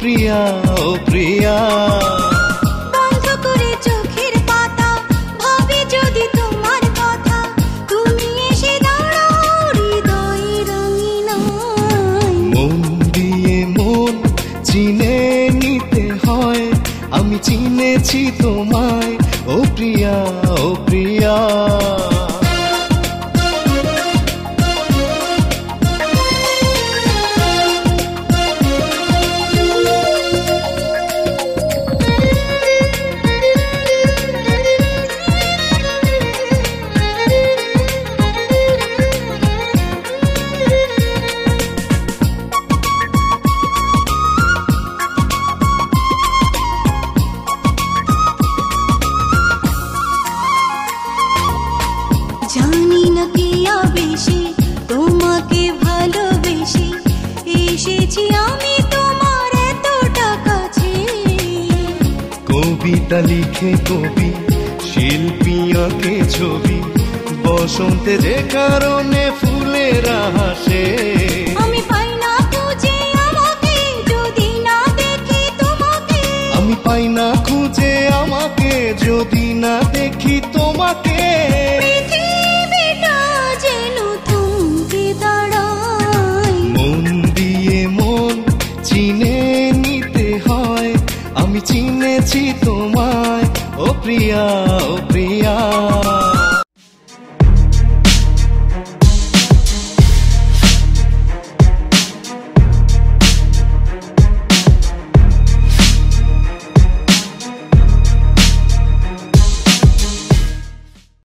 প্রিয়া, ও প্রিয়া। বন্ধ করে চোখের পাতা, ভাবি যদি তোমার কথা, তুমি এসে দাঁড়াও হৃদয়ের আঙিনায়। মন দিয়ে মন চিনে নিতে হয়, আমি চিনেছি তোমায়, ও প্রিয়া, ও প্রিয়া। জানি না কি আবেশে তোমাকে ভালোবেসে এসেছি আমি তোমার এতটা কাছে। কবিতা লিখে কবি, শিল্পী আঁকে ছবি, বসন্তে যে কারণে ফুলেরা হাসে। আমি পাই না খুঁজে আমাকে যদি না দেখি তোমাকে, আমি পাই না খুঁজে আমাকে যদি না দেখি তোমাকে। পৃথিবীটা যেন থমকে দাঁড়ায়। মন দিয়ে মন চিনে নিতে হয়, আমি চিনেছি তোমায়, ও প্রিয়া, ও প্রিয়া।